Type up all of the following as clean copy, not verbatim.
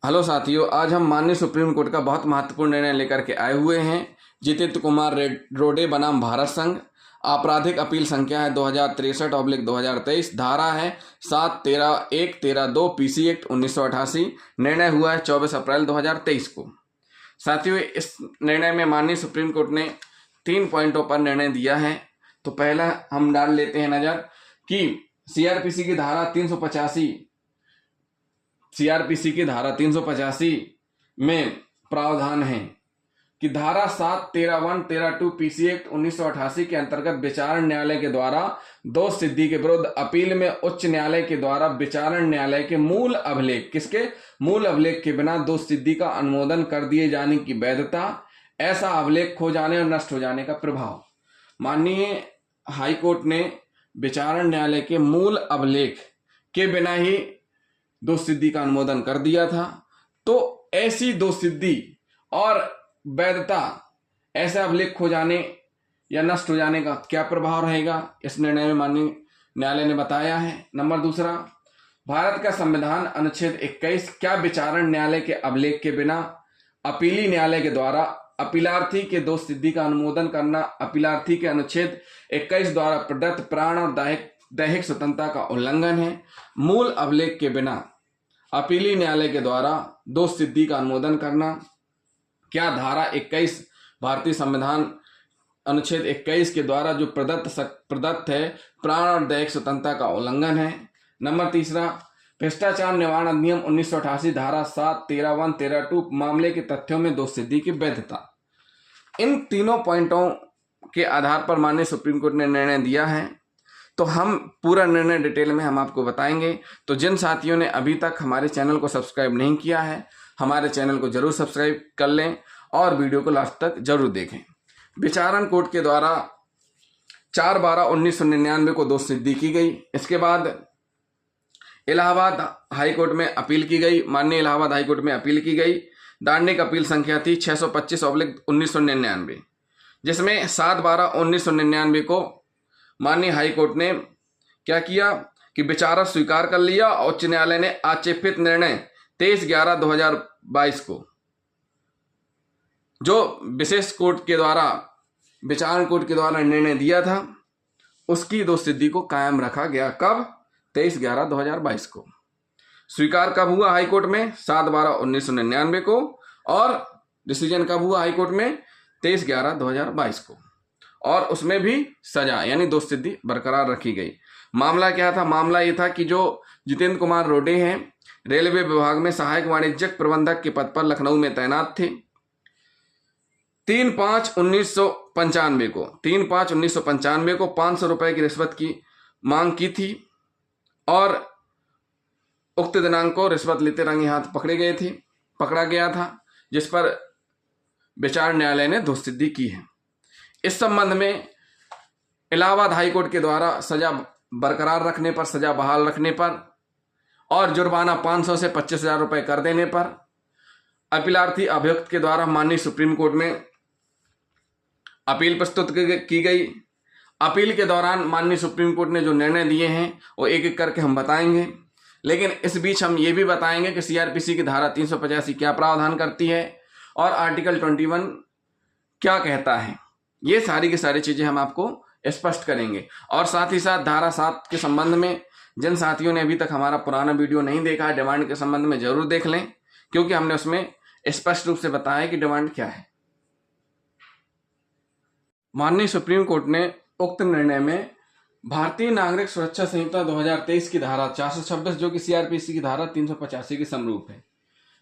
Hello साथियों, आज हम माननीय सुप्रीम कोर्ट का बहुत महत्वपूर्ण निर्णय लेकर के आए हुए हैं। जितेंद्र कुमार रोडे बनाम भारत संघ। आपराधिक अपील संख्या है 2063/2023। धारा है 7(13)(1)(13)(2) पीसी एक्ट 1988। निर्णय हुआ है 24 अप्रैल 2023 को। साथियों, इस निर्णय में माननीय सुप्रीम कोर्ट ने 3 पॉइंटों पर निर्णय दिया है। तो पहला हम डाल लेते हैं नजर कि सीआरपीसी की धारा 385 में प्रावधान है कि धारा 7(13)(1)(13)(2) पीसी एक्ट 1988 के अंतर्गत विचारण न्यायालय के द्वारा दोष सिद्धि के विरुद्ध अपील में उच्च न्यायालय के द्वारा विचारण न्यायालय के मूल अभिलेख के बिना दोष सिद्धि का अनुमोदन कर दिए जाने की वैधता, ऐसा अभिलेख खो जाने और नष्ट हो जाने का प्रभाव। माननीय हाईकोर्ट ने विचारण न्यायालय के मूल अभिलेख के बिना ही दोष सिद्धि का अनुमोदन कर दिया था। तो ऐसी दोष सिद्धि और वैधता, ऐसा अभिलेख खो जाने या नष्ट हो जाने का क्या प्रभाव रहेगा, इस निर्णय में माननीय न्यायालय ने बताया है। नंबर दूसरा, भारत का संविधान अनुच्छेद 21 क्या विचारण न्यायालय के अभिलेख के बिना अपीली न्यायालय के द्वारा अपीलार्थी के दोष सिद्धि का अनुमोदन करना अपीलार्थी के अनुच्छेद 21 द्वारा प्रदत्त प्राण और दैहिक स्वतंत्रता का उल्लंघन है। मूल अभिलेख के बिना अपीली न्यायालय के द्वारा दोष सिद्धि का अनुमोदन करना क्या धारा 21 भारतीय संविधान अनुच्छेद 21 के द्वारा जो प्रदत्त है प्राण और दैहिक स्वतंत्रता का उल्लंघन है। नंबर तीसरा, भ्रष्टाचार निवारण अधिनियम 1988 धारा 7(13)(1)(13)(2) मामले के तथ्यों में दोष सिद्धि की वैधता। इन तीनों पॉइंटों के आधार पर माननीय सुप्रीम कोर्ट ने निर्णय दिया है। तो हम पूरा निर्णय डिटेल में हम आपको बताएंगे। तो जिन साथियों ने अभी तक हमारे चैनल को सब्सक्राइब नहीं किया है, हमारे चैनल को जरूर सब्सक्राइब कर लें और वीडियो को लास्ट तक जरूर देखें। विचारण कोर्ट के द्वारा 4/12/1999 को दोष सिद्धि की गई। इसके बाद इलाहाबाद हाईकोर्ट में अपील की गई। माननीय इलाहाबाद हाईकोर्ट में अपील की गई। दांडिक अपील संख्या थी 625/1999, जिसमें 7/12/1999 को माननीय हाईकोर्ट ने क्या किया कि विचारक स्वीकार कर लिया। उच्च न्यायालय ने आक्षेपित निर्णय 23/11/2022 को, जो विशेष कोर्ट के द्वारा विचारण कोर्ट के द्वारा निर्णय दिया था, उसकी दोष सिद्धि को कायम रखा गया। कब? 23/11/2022 को। स्वीकार कब हुआ हाईकोर्ट में? 7/12/1999 को। और डिसीजन कब हुआ हाईकोर्ट में? 23/11/2022 को। और उसमें भी सजा यानी दोष सिद्धि बरकरार रखी गई। मामला क्या था? मामला ये था कि जो जितेंद्र कुमार रोडे हैं, रेलवे विभाग में सहायक वाणिज्यिक प्रबंधक के पद पर लखनऊ में तैनात थे। 3/5/1995 को 500 रुपए की रिश्वत की मांग की थी और उक्त दिनांक को रिश्वत लेते रंगे हाथ पकड़ा गया था, जिस पर विचारण न्यायालय ने दोष सिद्धि की है। इस संबंध में इलाहाबाद हाईकोर्ट के द्वारा सजा बरकरार रखने पर, सजा बहाल रखने पर और जुर्माना 500 से 25,000 रुपए कर देने पर अपीलार्थी अभियुक्त के द्वारा माननीय सुप्रीम कोर्ट में अपील प्रस्तुत की गई। अपील के दौरान माननीय सुप्रीम कोर्ट ने जो निर्णय दिए हैं वो एक एक करके हम बताएंगे। लेकिन इस बीच हम ये भी बताएंगे कि सीआरपीसी की धारा 385 क्या प्रावधान करती है और आर्टिकल 21 क्या कहता है। ये सारी की सारी चीजें हम आपको स्पष्ट करेंगे। और साथ ही साथ धारा 7 के संबंध में जिन साथियों ने अभी तक हमारा पुराना वीडियो नहीं देखा है, डिमांड के संबंध में जरूर देख लें, क्योंकि हमने उसमें स्पष्ट रूप से बताया कि डिमांड क्या है। माननीय सुप्रीम कोर्ट ने उक्त निर्णय में भारतीय नागरिक सुरक्षा संहिता 2023 की धारा 426, जो कि सीआरपीसी की धारा 385 के समरूप है।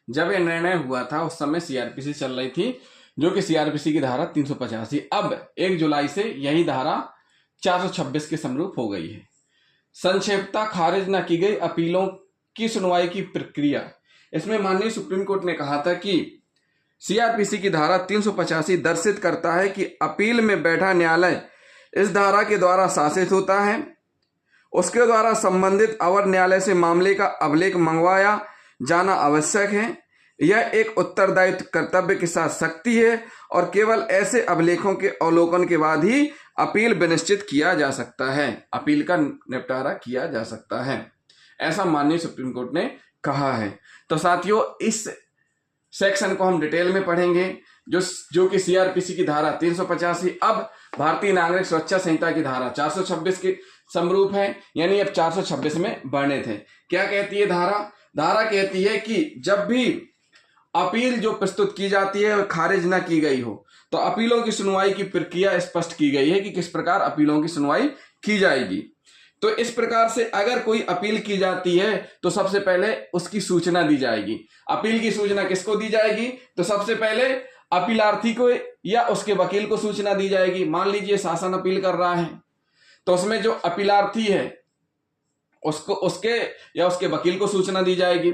जब यह निर्णय हुआ था उस समय सीआरपीसी चल रही थी, जो कि सीआरपीसी की धारा 385 अब 1 जुलाई से यही धारा 426 के समरूप हो गई है। संक्षेपता खारिज न की गई अपीलों की सुनवाई की प्रक्रिया। इसमें माननीय सुप्रीम कोर्ट ने कहा था कि सीआरपीसी की धारा 385 दर्शित करता है कि अपील में बैठा न्यायालय इस धारा के द्वारा शासित होता है। उसके द्वारा संबंधित अवर न्यायालय से मामले का अभिलेख मंगवाया जाना आवश्यक है। यह एक उत्तरदायित्व कर्तव्य के साथ शक्ति है और केवल ऐसे अभिलेखों के अवलोकन के बाद ही अपील विनिश्चित किया जा सकता है, अपील का निपटारा किया जा सकता है। ऐसा माननीय सुप्रीम कोर्ट ने कहा है। तो साथियों इस सेक्शन को हम डिटेल में पढ़ेंगे, जो कि सीआरपीसी की धारा 385 अब भारतीय नागरिक सुरक्षा संहिता की धारा 426 के समरूप है, यानी अब 426 में वर्णित है। क्या कहती है धारा कहती है कि जब भी अपील जो प्रस्तुत की जाती है वह खारिज न की गई हो तो अपीलों की सुनवाई की प्रक्रिया स्पष्ट की गई है कि किस प्रकार अपीलों की सुनवाई की जाएगी। तो इस प्रकार से अगर कोई अपील की जाती है तो सबसे पहले उसकी सूचना दी जाएगी। अपील की सूचना किसको दी जाएगी? तो सबसे पहले अपीलार्थी को या उसके वकील को सूचना दी जाएगी। मान लीजिए शासन अपील कर रहा है तो उसमें जो अपीलार्थी है उसको उसके या उसके वकील को सूचना दी जाएगी।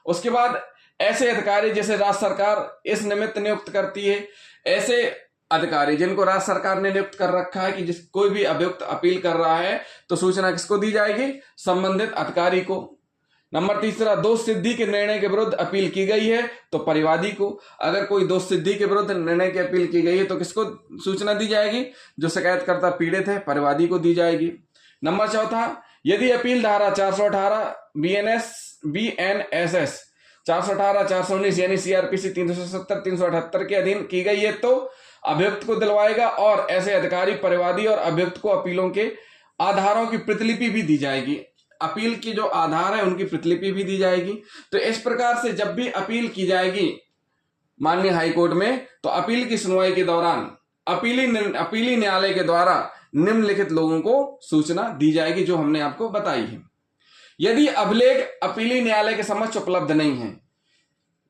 उसके बाद ऐसे अधिकारी जैसे राज्य सरकार इस निमित्त नियुक्त करती है, ऐसे अधिकारी जिनको राज्य सरकार ने नियुक्त कर रखा है कि जिस कोई भी अभियुक्त अपील कर रहा है तो सूचना किसको दी जाएगी? संबंधित अधिकारी को। नंबर तीसरा, दोष सिद्धि के निर्णय के विरुद्ध अपील की गई है तो परिवादी को। अगर कोई दोष सिद्धि के विरुद्ध निर्णय की अपील की गई है तो किसको सूचना दी जाएगी? जो शिकायतकर्ता पीड़ित है, परिवादी को दी जाएगी। नंबर चौथा, यदि अपील धारा 418 BNSS 418 419 यानी सीआरपीसी 370 378 के अधीन की गई है तो अभियुक्त को दिलवाएगा, और ऐसे अधिकारी परिवादी और अभियुक्त को अपीलों के आधारों की प्रतिलिपि भी दी जाएगी। अपील की जो आधार है उनकी प्रतिलिपि भी दी जाएगी। तो इस प्रकार से जब भी अपील की जाएगी माननीय हाईकोर्ट में तो अपील की सुनवाई के दौरान अपीली न्यायालय के द्वारा निम्नलिखित लोगों को सूचना दी जाएगी जो हमने आपको बताई है। यदि अभिलेख अपीली न्यायालय के समक्ष उपलब्ध नहीं है,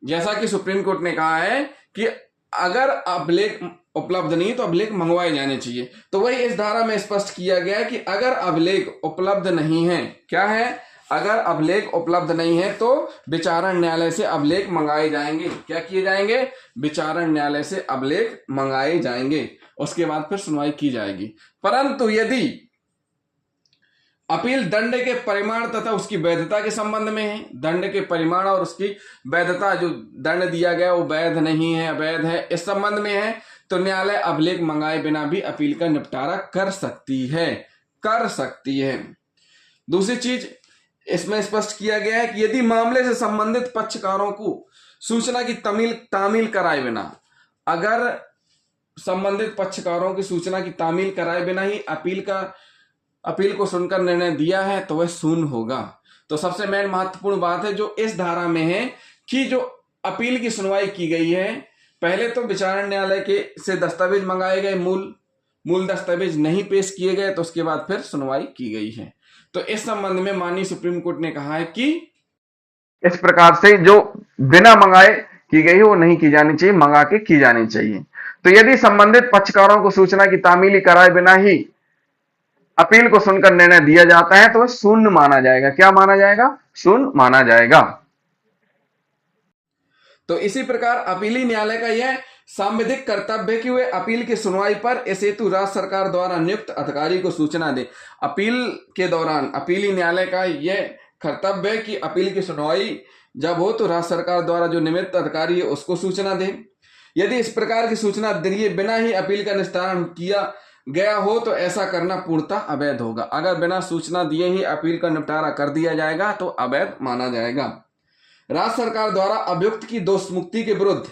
जैसा कि सुप्रीम कोर्ट ने कहा है कि अगर अभिलेख उपलब्ध नहीं तो अभिलेख मंगवाए जाने चाहिए, तो वही इस धारा में स्पष्ट किया गया है कि अगर अभिलेख उपलब्ध नहीं है, क्या है? अगर अभिलेख उपलब्ध नहीं है तो विचारण न्यायालय से अभिलेख मंगाए जाएंगे। क्या किए जाएंगे? विचारण न्यायालय से अभिलेख मंगाए जाएंगे, उसके बाद फिर सुनवाई की जाएगी। परंतु यदि अपील दंड के परिमाण तथा उसकी वैधता के संबंध में है, दंड के परिमाण और उसकी वैधता, जो दंड दिया गया वो वैध नहीं है, अवैध है, इस संबंध में है, तो न्यायालय अभिलेख मंगाए बिना भी अपील का निपटारा कर सकती है। दूसरी चीज इसमें स्पष्ट किया गया है कि यदि मामले से संबंधित पक्षकारों को सूचना की तामील कराए बिना, अगर संबंधित पक्षकारों की सूचना की तामील कराए बिना ही अपील को सुनकर निर्णय दिया है तो वह शून्य होगा। तो सबसे मेन महत्वपूर्ण बात है जो इस धारा में है कि जो अपील की सुनवाई की गई है, पहले तो विचारण न्यायालय के से दस्तावेज मंगाए गए, मूल दस्तावेज नहीं पेश किए गए, तो उसके बाद फिर सुनवाई की गई है। तो इस संबंध में माननीय सुप्रीम कोर्ट ने कहा है कि इस प्रकार से जो बिना मंगाए की गई है वो नहीं की जानी चाहिए, मंगा के की जानी चाहिए। तो यदि संबंधित पक्षकारों को सूचना की तामीली कराए बिना ही अपील को सुनकर निर्णय दिया जाता है तो वह शून्य माना जाएगा। क्या माना जाएगा? शून्य माना जाएगा। तो इसी प्रकार अपीली न्यायालय का यह सांविधिक कर्तव्य है कि वे अपील की सुनवाई पर इस हेतु राज्य सरकार द्वारा नियुक्त अधिकारी को सूचना दे। अपील के दौरान अपीली न्यायालय का यह कर्तव्य है कि अपील की सुनवाई जब हो तो राज्य सरकार द्वारा जो निमित्त अधिकारी है उसको सूचना दे। यदि इस प्रकार की सूचना दिए बिना ही अपील का निस्तारण किया गया हो तो ऐसा करना पूर्णतः अवैध होगा। अगर बिना सूचना दिए ही अपील का निपटारा कर दिया जाएगा तो अवैध माना जाएगा। राज्य सरकार द्वारा अभियुक्त की दोष मुक्ति के विरुद्ध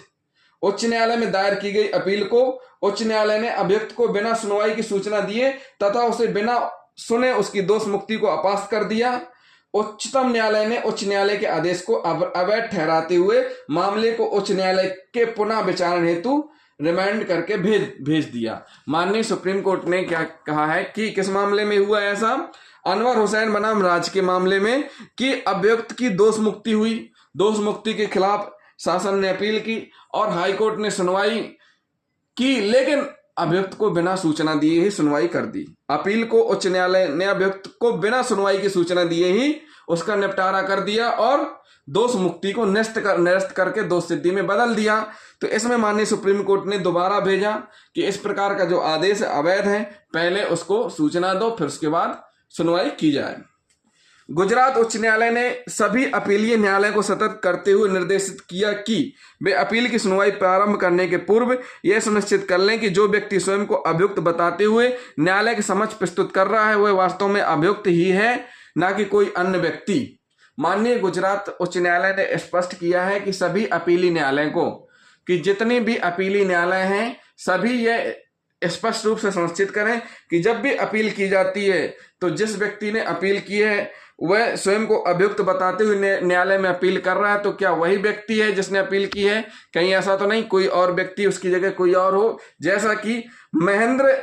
उच्च न्यायालय में दायर की गई अपील को उच्च न्यायालय ने अभियुक्त को बिना सुनवाई की सूचना दिए तथा उसे बिना सुने उसकी दोष मुक्ति को अपास्त कर दिया। उच्चतम न्यायालय ने उच्च न्यायालय के आदेश को अवैध ठहराते हुए मामले को उच्च न्यायालय के पुनः विचारण हेतु रिमांड करके भेज दिया। माननीय सुप्रीम कोर्ट ने क्या कहा है कि किस मामले में हुआ ऐसा? अनवर हुसैन बनाम राज के मामले में कि अभियुक्त की दोष मुक्ति हुई, दोष मुक्ति के खिलाफ शासन ने अपील की और हाईकोर्ट ने सुनवाई की, लेकिन अभियुक्त को बिना सूचना दिए ही सुनवाई कर दी। अपील को उच्च न्यायालय ने अभियुक्त को बिना सुनवाई की सूचना दिए ही उसका निपटारा कर दिया और दोष मुक्ति को निरस्त करके दोष सिद्धि में बदल दिया। तो इसमें माननीय सुप्रीम कोर्ट ने दोबारा भेजा कि इस प्रकार का जो आदेश अवैध है, पहले उसको सूचना दो, फिर उसके बाद सुनवाई की जाए। गुजरात उच्च न्यायालय ने सभी अपीलीय न्यायालय को सतर्क करते हुए निर्देशित किया कि वे अपील की सुनवाई प्रारंभ करने के पूर्व यह सुनिश्चित कर लें कि जो व्यक्ति स्वयं को अभियुक्त बताते हुए न्यायालय के समक्ष प्रस्तुत कर रहा है वह वास्तव में अभियुक्त ही है, ना कि कोई अन्य व्यक्ति। माननीय गुजरात उच्च न्यायालय ने स्पष्ट किया है कि सभी अपीली न्यायालय को, कि जितने भी अपीली न्यायालय हैं सभी ये स्पष्ट रूप से सुनिश्चित करें कि जब भी अपील की जाती है तो जिस व्यक्ति ने अपील की है वह स्वयं को अभियुक्त बताते हुए न्यायालय में अपील कर रहा है तो क्या वही व्यक्ति है जिसने अपील की है, कहीं ऐसा तो नहीं कोई और व्यक्ति उसकी जगह कोई और हो। जैसा कि महेंद्र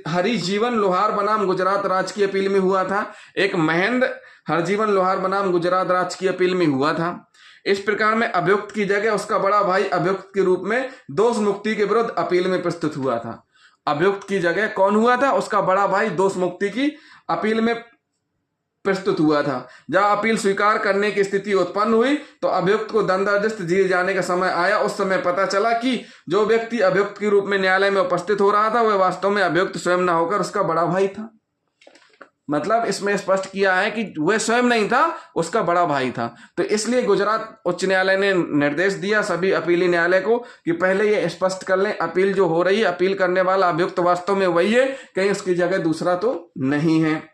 हरिजीवन लोहार बनाम गुजरात राज्य की अपील में हुआ था, एक महेंद्र हरजीवन लोहार बनाम गुजरात राज्य की अपील में हुआ था। इस प्रकार में अभियुक्त की जगह उसका बड़ा भाई अभियुक्त के रूप में दोष मुक्ति के विरुद्ध अपील में प्रस्तुत हुआ था। अभियुक्त की जगह कौन हुआ था? उसका बड़ा भाई दोष मुक्ति की अपील में प्रस्तुत हुआ था। जब अपील स्वीकार करने की स्थिति उत्पन्न हुई तो अभियुक्त को दंडादेश दिए जाने का समय आया। उस समय पता चला कि जो व्यक्ति अभियुक्त के रूप में न्यायालय में उपस्थित हो रहा था वह वास्तव में अभियुक्त स्वयं न होकर उसका बड़ा भाई था। मतलब इसमें स्पष्ट किया है कि वह स्वयं नहीं था, उसका बड़ा भाई था। तो इसलिए गुजरात उच्च न्यायालय ने निर्देश दिया सभी अपीली न्यायालय को कि पहले ये स्पष्ट कर लें अपील जो हो रही है, अपील करने वाला अभियुक्त वास्तव में वही है, कहीं उसकी जगह दूसरा तो नहीं है।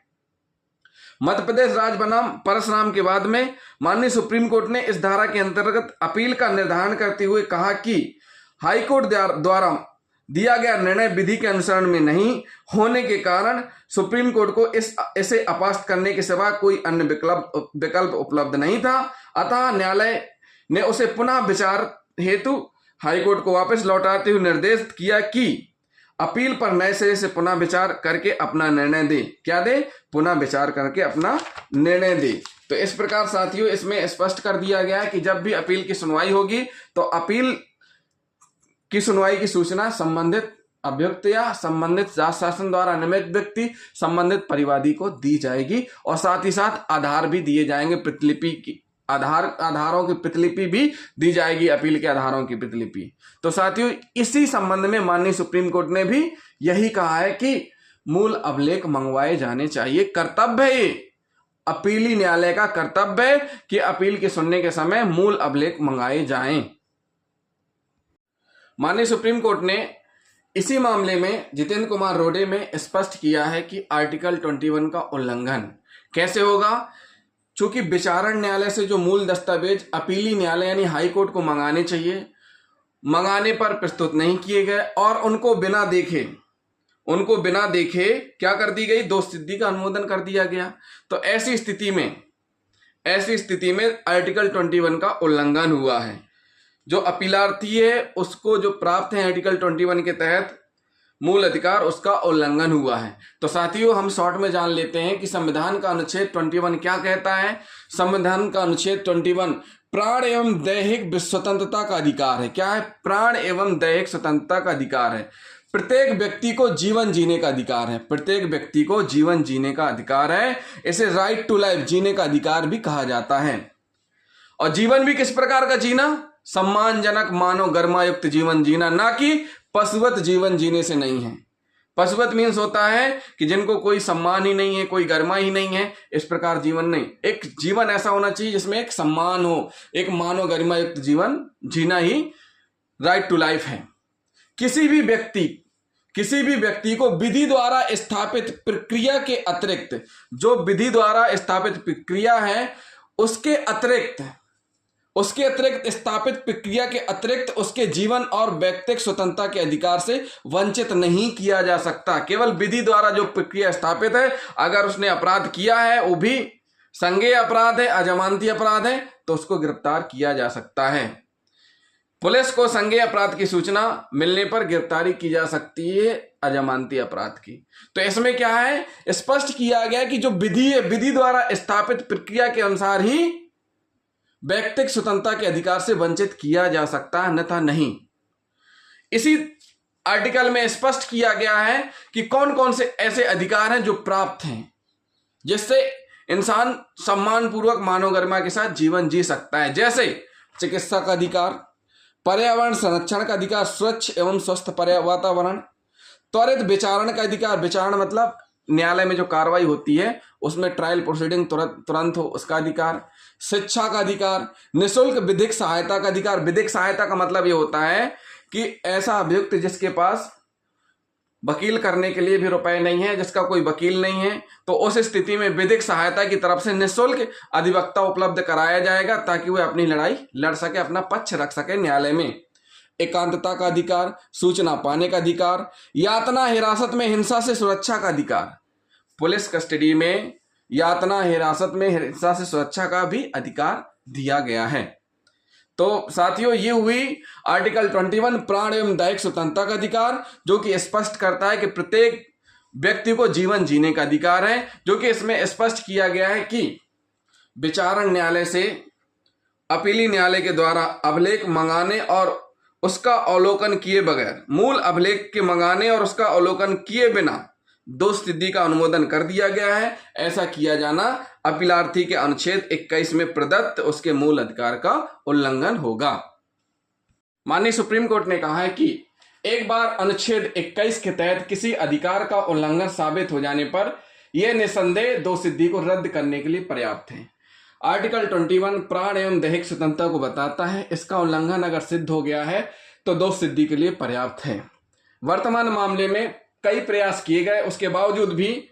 मध्य प्रदेश राज्य बनाम परशुराम के बाद में माननीय सुप्रीम कोर्ट ने इस धारा के अंतर्गत अपील का निर्धारण करते हुए कहा कि हाईकोर्ट द्वारा दिया गया निर्णय विधि के अनुसरण में नहीं होने के कारण सुप्रीम कोर्ट को इसे अपास्त करने के सिवा कोई अन्य विकल्प उपलब्ध नहीं था। अतः न्यायालय ने उसे पुनः विचार हेतु हाईकोर्ट को वापस लौटाते हुए निर्देश किया कि अपील पर नए सिरे से पुनः विचार करके अपना निर्णय दे। क्या दे? पुनः विचार करके अपना निर्णय दे। तो इस प्रकार साथियों इसमें स्पष्ट कर दिया गया है कि जब भी अपील की सुनवाई होगी तो अपील की सुनवाई की सूचना संबंधित अभियुक्त या संबंधित राज्य शासन द्वारा नियमित व्यक्ति संबंधित परिवादी को दी जाएगी और साथ ही साथ आधार भी दिए जाएंगे, प्रतिलिपि की आधारों की प्रतिलिपि भी दी जाएगी, अपील के आधारों की प्रतिलिपि। तो साथियों इसी संबंध में माननीय सुप्रीम कोर्ट ने भी यही कहा है कि मूल अभिलेख मंगवाए जाने चाहिए। कर्तव्य है, अपीली न्यायालय का कर्तव्य है कि अपील के सुनने के समय मूल अभिलेख मंगाए जाएं। माननीय सुप्रीम कोर्ट ने इसी मामले में जितेंद्र कुमार रोडे में स्पष्ट किया है कि आर्टिकल 21 का उल्लंघन कैसे होगा। चूंकि विचारण न्यायालय से जो मूल दस्तावेज अपीली न्यायालय यानी हाई कोर्ट को मंगाने चाहिए, मंगाने पर प्रस्तुत नहीं किए गए और उनको बिना देखे क्या कर दी गई? दोष सिद्धि का अनुमोदन कर दिया गया। तो ऐसी स्थिति में आर्टिकल 21 का उल्लंघन हुआ है। जो अपीलार्थी है उसको जो प्राप्त है आर्टिकल 21 के तहत मूल अधिकार, उसका उल्लंघन हुआ है। तो साथियों हम शॉर्ट में जान लेते हैं कि संविधान का अनुच्छेद 21 क्या कहता है। संविधान का अनुच्छेद 21 प्राण एवं दैहिक स्वतंत्रता का अधिकार है। क्या है? प्राण एवं दैहिक स्वतंत्रता का अधिकार है। प्रत्येक व्यक्ति को जीवन जीने का अधिकार है। प्रत्येक व्यक्ति को जीवन जीने का अधिकार है। इसे राइट टू लाइफ, जीने का अधिकार भी कहा जाता है। और जीवन भी किस प्रकार का जीना? सम्मानजनक मानव गरिमायुक्त जीवन जीना, ना कि पशुवत जीवन जीने से नहीं है। पशुवत मीन्स होता है कि जिनको कोई सम्मान ही नहीं है, कोई गरिमा ही नहीं है, इस प्रकार जीवन नहीं। एक जीवन ऐसा होना चाहिए जिसमें एक सम्मान हो, एक मानव गरिमा युक्त जीवन जीना ही राइट टू लाइफ है। किसी भी व्यक्ति को विधि द्वारा स्थापित प्रक्रिया के अतिरिक्त, जो विधि द्वारा स्थापित प्रक्रिया है उसके अतिरिक्त स्थापित प्रक्रिया के अतिरिक्त उसके जीवन और व्यक्तिगत स्वतंत्रता के अधिकार से वंचित नहीं किया जा सकता। केवल विधि द्वारा जो प्रक्रिया स्थापित है, अगर उसने अपराध किया है, वो भी संज्ञेय अपराध है, अजमानती अपराध है, तो उसको गिरफ्तार किया जा सकता है। पुलिस को संज्ञेय अपराध की सूचना मिलने पर गिरफ्तारी की जा सकती है अजमानती अपराध की। तो इसमें क्या है? स्पष्ट किया गया कि जो विधि है, विधि द्वारा स्थापित प्रक्रिया के अनुसार ही व्यक्तिगत स्वतंत्रता के अधिकार से वंचित किया जा सकता है, अन्यथा नहीं। इसी आर्टिकल में स्पष्ट किया गया है कि कौन कौन से ऐसे अधिकार हैं जो प्राप्त हैं, जिससे इंसान सम्मान पूर्वक मानव गरिमा के साथ जीवन जी सकता है। जैसे चिकित्सा का अधिकार, पर्यावरण संरक्षण का अधिकार, स्वच्छ एवं स्वस्थ वातावरण, त्वरित विचारण का अधिकार, विचारण मतलब न्यायालय में जो कार्रवाई होती है उसमें ट्रायल प्रोसीडिंग तुरंत हो, उसका अधिकार, शिक्षा का अधिकार, निःशुल्क विधिक सहायता का अधिकार। विधिक सहायता का मतलब ये होता है कि ऐसा अभियुक्त जिसके पास वकील करने के लिए भी रुपए नहीं है, जिसका कोई वकील नहीं है, तो उस स्थिति में विधिक सहायता की तरफ से निःशुल्क अधिवक्ता उपलब्ध कराया जाएगा ताकि वह अपनी लड़ाई लड़ सके, अपना पक्ष रख सके न्यायालय में। एकांतता का अधिकार, सूचना पाने का अधिकार, यातना हिरासत में हिंसा से सुरक्षा का अधिकार, पुलिस कस्टडी में यातना हिरासत में हिंसा से सुरक्षा का भी अधिकार दिया गया है। तो साथियों, ये हुई आर्टिकल 21 प्राण एवं दैहिक स्वतंत्रता का अधिकार, जो कि स्पष्ट करता है कि प्रत्येक व्यक्ति को जीवन जीने का अधिकार है, जो कि इसमें स्पष्ट किया गया है कि विचारण न्यायालय से अपीली न्यायालय के द्वारा अभिलेख मंगाने और उसका अवलोकन किए बगैर, मूल अभिलेख के मंगाने और उसका अवलोकन किए बिना दोष सिद्धि का अनुमोदन कर दिया गया है। ऐसा किया जाना अपीलार्थी के अनुच्छेद 21 में प्रदत्त उसके मूल अधिकार का उल्लंघन होगा। माननीय सुप्रीम कोर्ट ने कहा है कि एक बार अनुच्छेद 21 के तहत किसी अधिकार का उल्लंघन साबित हो जाने पर यह निसंदेह दोष सिद्धि को रद्द करने के लिए पर्याप्त है। आर्टिकल 21 प्राण एवं दैहिक स्वतंत्रता को बताता है, इसका उल्लंघन अगर सिद्ध हो गया है तो दोष सिद्धि के लिए पर्याप्त है। वर्तमान मामले में कई प्रयास किए गए, उसके बावजूद भी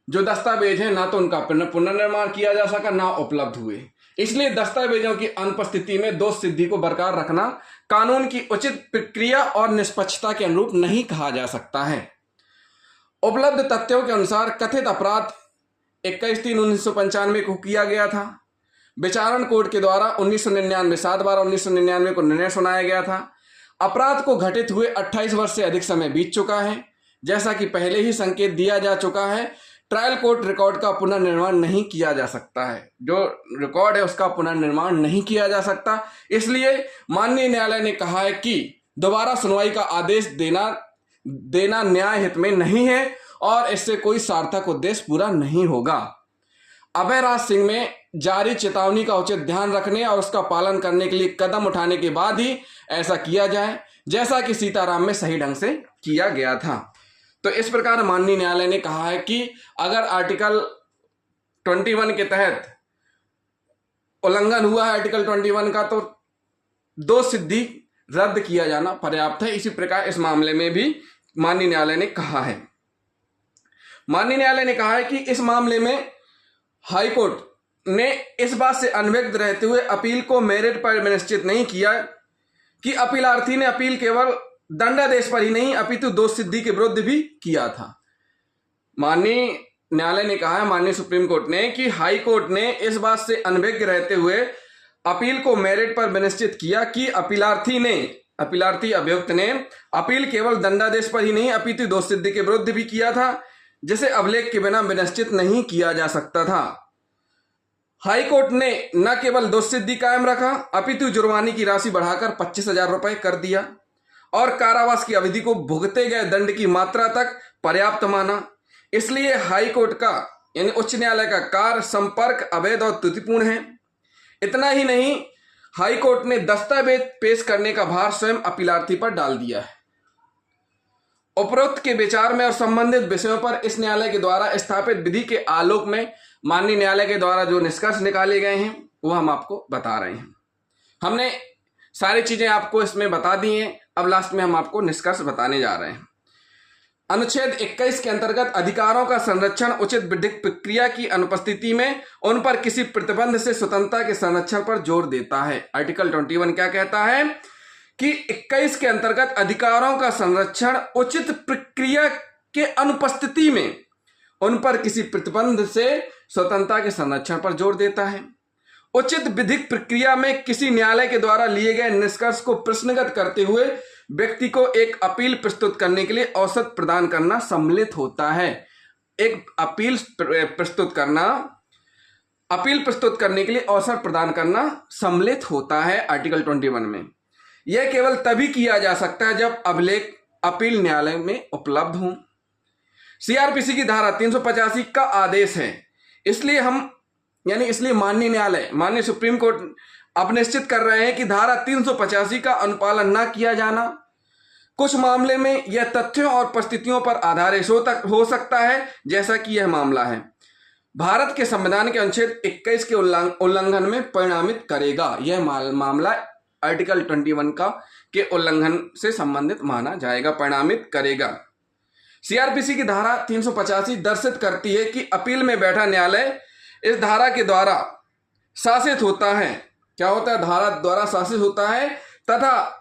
जो दस्तावेज हैं ना तो उनका पुनर्निर्माण किया जा सका, ना उपलब्ध हुए। इसलिए दस्तावेजों की अनुपस्थिति में दोष सिद्धि को बरकरार रखना कानून की उचित प्रक्रिया और निष्पक्षता के अनुरूप नहीं कहा जा सकता है। उपलब्ध तथ्यों के अनुसार कथित अपराध 21/3/1995 को किया गया था। विचारण कोर्ट के द्वारा 1999 7/12/1999 को निर्णय सुनाया गया था। अपराध को घटित हुए 28 वर्ष से अधिक समय बीत चुका है। जैसा कि पहले ही संकेत दिया जा चुका है, ट्रायल कोर्ट रिकॉर्ड का पुनर्निर्माण नहीं किया जा सकता है। जो रिकॉर्ड है उसका पुनर्निर्माण नहीं किया जा सकता। इसलिए माननीय न्यायालय ने कहा है कि दोबारा सुनवाई का आदेश देना न्याय हित में नहीं है और इससे कोई सार्थक उद्देश्य पूरा नहीं होगा। अभयराज सिंह में जारी चेतावनी का उचित ध्यान रखने और उसका पालन करने के लिए कदम उठाने के बाद ही ऐसा किया जाए, जैसा कि सीताराम में सही ढंग से किया गया था। तो इस प्रकार माननीय न्यायालय ने कहा है कि अगर आर्टिकल 21 के तहत उल्लंघन हुआ है आर्टिकल 21 का, तो दोष सिद्धि रद्द किया जाना पर्याप्त है। इसी प्रकार इस मामले में भी माननीय न्यायालय ने कहा है। माननीय न्यायालय ने कहा है कि इस मामले में हाईकोर्ट ने इस बात से अनभिज्ञ रहते हुए अपील को मेरिट पर निश्चित नहीं किया कि अपीलार्थी ने अपील केवल दंडादेश पर ही नहीं अपितु दोष सिद्धि के विरुद्ध भी किया था। माननीय न्यायालय ने कहा है, माननीय सुप्रीम कोर्ट ने, कि हाई कोर्ट ने इस बात से अनभिज्ञ रहते हुए अपील को मेरिट पर विनिश्चित किया कि अपीलार्थी अभियुक्त ने अपील केवल दंडादेश पर ही नहीं अपितु दोष सिद्धि के विरुद्ध भी किया था, जिसे अभिलेख के बिना विनिश्चित नहीं किया जा सकता था। हाईकोर्ट ने न केवल दोष सिद्धि कायम रखा अपितु जुर्माने की राशि बढ़ाकर 25,000 रुपए कर दिया और कारावास की अवधि को भुगते गए दंड की मात्रा तक पर्याप्त माना। इसलिए हाईकोर्ट का यानी उच्च न्यायालय का कार्य संपर्क अवैध और त्रुटिपूर्ण है। इतना ही नहीं, हाईकोर्ट ने दस्तावेज पेश करने का भार स्वयं अपीलार्थी पर डाल दिया है। उपरोक्त के विचार में और संबंधित विषयों पर इस न्यायालय के द्वारा स्थापित विधि के आलोक में माननीय न्यायालय के द्वारा जो निष्कर्ष निकाले गए हैं वो हम आपको बता रहे हैं। हमने सारी चीजें आपको इसमें बता दी हैं। अब लास्ट में हम आपको निष्कर्ष बताने जा रहे हैं। अनुच्छेद 21 के अंतर्गत अधिकारों का संरक्षण उचित विधिक प्रक्रिया की अनुपस्थिति में उन पर किसी प्रतिबंध से स्वतंत्रता के संरक्षण पर जोर देता है। आर्टिकल 21 क्या कहता है कि 21 के अंतर्गत अधिकारों का संरक्षण उचित प्रक्रिया के अनुपस्थिति में उन पर किसी प्रतिबंध से स्वतंत्रता के संरक्षण पर जोर देता है। उचित विधिक प्रक्रिया में किसी न्यायालय के द्वारा लिए गए निष्कर्ष को प्रश्नगत करते हुए व्यक्ति को एक अपील प्रस्तुत करने के लिए अवसर प्रदान करना सम्मिलित होता है। एक अपील प्रस्तुत करने के लिए अवसर प्रदान करना सम्मिलित होता है आर्टिकल 21 में। यह केवल तभी किया जा सकता है जब अभिलेख अपील न्यायालय में उपलब्ध हो। सीआरपीसी की धारा 385 का आदेश है। इसलिए माननीय न्यायालय, माननीय सुप्रीम कोर्ट अब निश्चित कर रहे हैं कि धारा 385 का अनुपालन न किया जाना कुछ मामले में यह तथ्यों और परिस्थितियों पर आधारित हो सकता है, जैसा कि यह मामला है भारत के संविधान के अनुच्छेद 21 के उल्लंघन में परिणामित करेगा। यह मामला आर्टिकल 21 के उल्लंघन से संबंधित माना जाएगा, परिणामित करेगा। सीआरपीसी की धारा 385 दर्शित करती है कि अपील में बैठा न्यायालय इस धारा के द्वारा शासित होता है। क्या होता है? धारा द्वारा शासित होता है तथा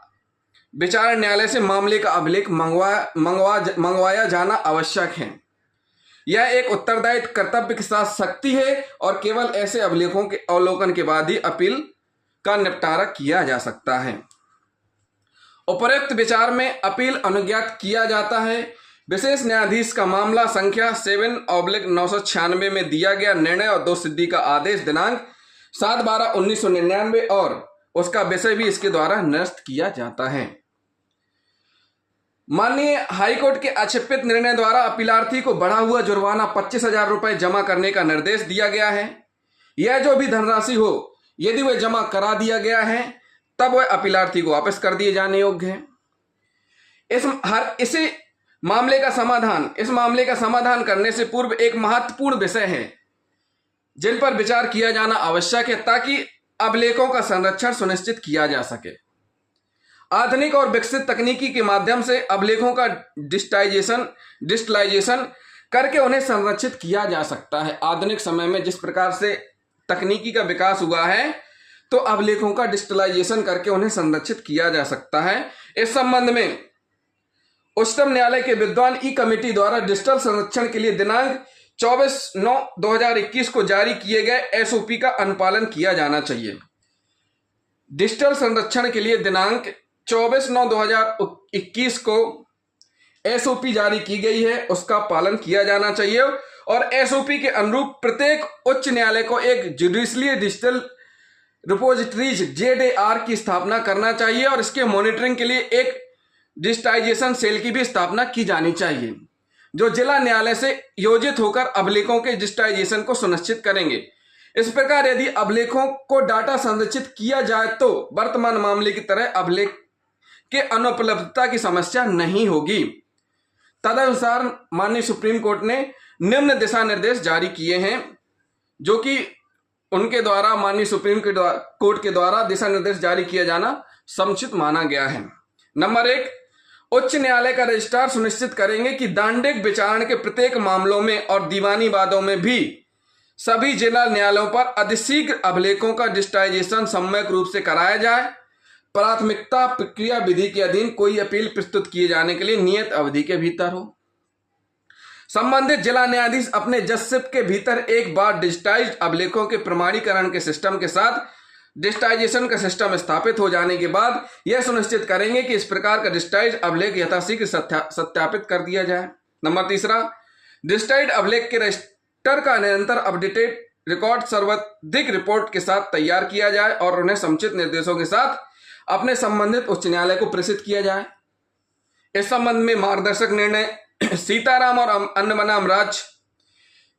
विचारण न्यायालय से मामले का अभिलेख मंगवाया जाना आवश्यक है। यह एक उत्तरदायी कर्तव्य के साथ सख्ती है और केवल ऐसे अभिलेखों के अवलोकन के बाद ही अपील का निपटारा किया जा सकता है। उपरोक्त विचार में अपील अनुज्ञात किया जाता है। विशेष न्यायाधीश का मामला संख्या 7/996 में दिया गया निर्णय और दोषसिद्धि का आदेश दिनांक 7/12/1999 और उसका विषय भी इसके द्वारा निरस्त किया जाता है। माननीय हाईकोर्ट के आक्षेपित निर्णय द्वारा अपीलार्थी को बढ़ा हुआ जुर्माना 25,000 रुपए जमा करने का निर्देश दिया गया है। यह जो भी धनराशि हो, यदि वह जमा करा दिया गया है तब वह अपीलार्थी को वापस कर दिए जाने योग्य है। इस मामले का समाधान करने से पूर्व एक महत्वपूर्ण विषय है जिन पर विचार किया जाना आवश्यक है ताकि अभिलेखों का संरक्षण सुनिश्चित किया जा सके। आधुनिक और विकसित तकनीकी के माध्यम से अभिलेखों का डिजिटलाइजेशन करके उन्हें संरक्षित किया जा सकता है। आधुनिक समय में जिस प्रकार से तकनीकी का विकास हुआ है तो अभिलेखों का डिजिटलाइजेशन करके उन्हें संरक्षित किया जा सकता है। इस संबंध में उच्चतम न्यायालय के विद्वान ई कमेटी द्वारा डिजिटल संरक्षण के लिए दिनांक 24/9/2021 को जारी किए गए एसओपी का अनुपालन किया जाना चाहिए। डिजिटल संरक्षण के लिए दिनांक 24/9/2021 को एसओपी जारी की गई है, उसका पालन किया जाना चाहिए और एसओपी के अनुरूप प्रत्येक उच्च न्यायालय को एक जुडिशियल डिजिटल रिपोजिटरीज JDR की स्थापना करना चाहिए और इसके मॉनिटरिंग के लिए एक डिजिटाइजेशन सेल की भी स्थापना की जानी चाहिए जो जिला न्यायालय से योजित होकर अभिलेखों के डिजिटाइजेशन को सुनिश्चित करेंगे। इस प्रकार यदि अभिलेखों को डाटा संरक्षित किया जाए तो वर्तमान मामले की तरह अभिलेख के अनुपलब्धता की समस्या नहीं होगी। तदनुसार माननीय सुप्रीम कोर्ट ने निम्न दिशा निर्देश जारी किए हैं जो कि उनके द्वारा माननीय सुप्रीम कोर्ट के द्वारा दिशा निर्देश जारी किया जाना समुचित माना गया है। नंबर 1, उच्च न्यायालय का रजिस्ट्रार सुनिश्चित करेंगे कि दांडिक विचारण के प्रत्येक मामलों में और दीवानी वादों में भी सभी जिला न्यायालयों पर अतिशीघ्र अभिलेखों का डिजिटाइजेशन सम्यक रूप से कराया जाए। प्राथमिकता प्रक्रिया विधि के अधीन कोई अपील प्रस्तुत किए जाने के लिए नियत अवधि के भीतर हो। संबंधित जिला न्यायाधीश अपने जजशिप के भीतर एक बार डिजिटाइज्ड अभिलेखों के प्रमाणीकरण के सिस्टम के साथ डिजिटाइजेशन का सिस्टम स्थापित हो जाने के बाद यह सुनिश्चित करेंगे कि इस प्रकार का डिजिटाइज्ड अभिलेख यथाशीघ्र सत्यापित कर दिया जाए। नंबर 3, डिजिटाइज्ड अभिलेख के रजिस्टर का निरंतर अपडेटेड रिकॉर्ड सर्वाधिक रिपोर्ट के साथ तैयार किया जाए और उन्हें समुचित निर्देशों के साथ अपने संबंधित उच्च न्यायालय को प्रेषित किया जाए। इस संबंध में मार्गदर्शक निर्णय सीताराम और अन्य बनाम राज्य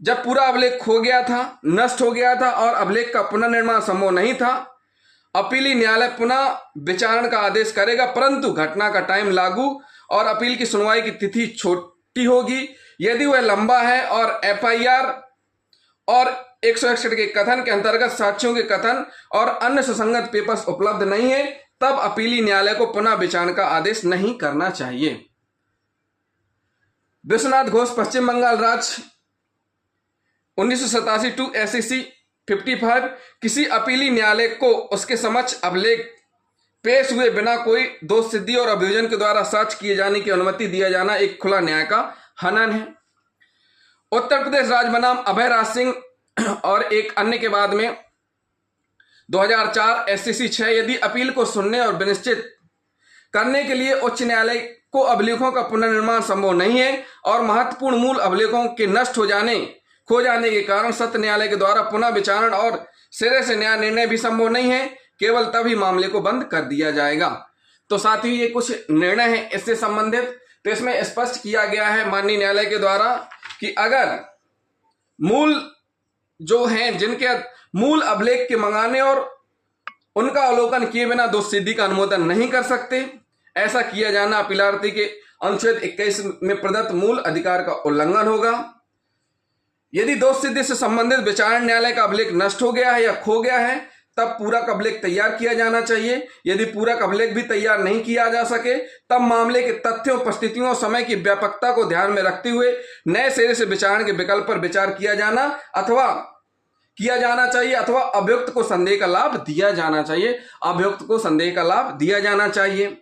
जब पूरा अभिलेख खो गया था, नष्ट हो गया था और अभिलेख का पुनर्निर्माण संभव नहीं था, अपीली न्यायालय पुनः विचारण का आदेश करेगा परंतु घटना का टाइम लागू और अपील की सुनवाई की तिथि छोटी होगी। यदि वह लंबा है और FIR और 161 के कथन के अंतर्गत साक्ष्यों के कथन और अन्य सुसंगत पेपर्स उपलब्ध नहीं है तब अपीली न्यायालय को पुनः विचारण का आदेश नहीं करना चाहिए। विश्वनाथ घोष, पश्चिम बंगाल राज्य, 1987 टू SEC 55, किसी अपीली न्यायालय को उसके समक्ष अभिलेख पेश हुए बिना कोई दोष सिद्धि और अभियोजन के द्वारा साक्ष्य किए जाने की अनुमति दिया जाना एक खुला न्याय का हनन है। उत्तर प्रदेश राज्य बनाम अभय राज सिंह और एक अन्य के बाद में 2004 SCC 6, यदि अपील को सुनने और विनिश्चित करने के लिए उच्च न्यायालय को अभिलेखों का पुनर्निर्माण संभव नहीं है और महत्वपूर्ण मूल अभिलेखों के नष्ट खो जाने के कारण सत्र न्यायालय के द्वारा पुनः विचारण और सिरे से न्याय निर्णय भी संभव नहीं है, केवल तभी मामले को बंद कर दिया जाएगा। तो साथ ही ये कुछ निर्णय है इससे संबंधित। तो इसमें स्पष्ट किया गया है माननीय न्यायालय के द्वारा कि अगर मूल जो हैं जिनके मूल अभिलेख के मंगाने और उनका अवलोकन किए बिना दोष सिद्धि का अनुमोदन नहीं कर सकते, ऐसा किया जाना अपीलार्थी के अनुच्छेद 21 में प्रदत्त मूल अधिकार का उल्लंघन होगा। यदि दोष सिद्धि से संबंधित विचारण न्यायालय का अभिलेख नष्ट हो गया है या खो गया है तब पूरक अभिलेख तैयार किया जाना चाहिए। यदि पूरक अभिलेख भी तैयार नहीं किया जा सके तब मामले के तथ्यों, परिस्थितियों और समय की व्यापकता को ध्यान में रखते हुए नए सिरे से विचारण के विकल्प पर विचार किया जाना चाहिए अथवा अभियुक्त को संदेह का लाभ दिया जाना चाहिए। अभियुक्त को संदेह का लाभ दिया जाना चाहिए।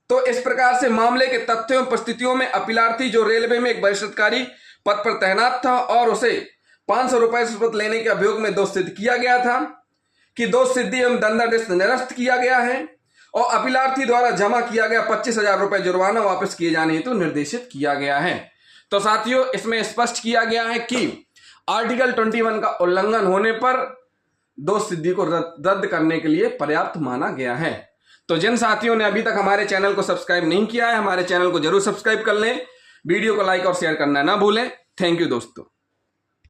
तो इस प्रकार से मामले के तथ्यों और परिस्थितियों में अपीलार्थी जो रेलवे में एक वरिष्ठ अधिकारी पद पर तैनात था और उसे 500 रुपए रिश्वत लेने के अभियोग में दोष सिद्ध किया गया था कि दोष सिद्धि एवं दंडादेश निरस्त किया गया है और अपीलार्थी द्वारा जमा किया गया 25,000 रुपए जुर्माना वापस किए जाने हेतु निर्देशित किया गया है। तो साथियों, इसमें स्पष्ट किया गया है कि आर्टिकल 21 का उल्लंघन होने पर दोष सिद्धि को रद्द करने के लिए पर्याप्त माना गया है। तो जिन साथियों ने अभी तक हमारे चैनल को सब्सक्राइब नहीं किया है, हमारे चैनल को जरूर सब्सक्राइब कर लें। वीडियो को लाइक और शेयर करना ना भूलें। थैंक यू दोस्तों।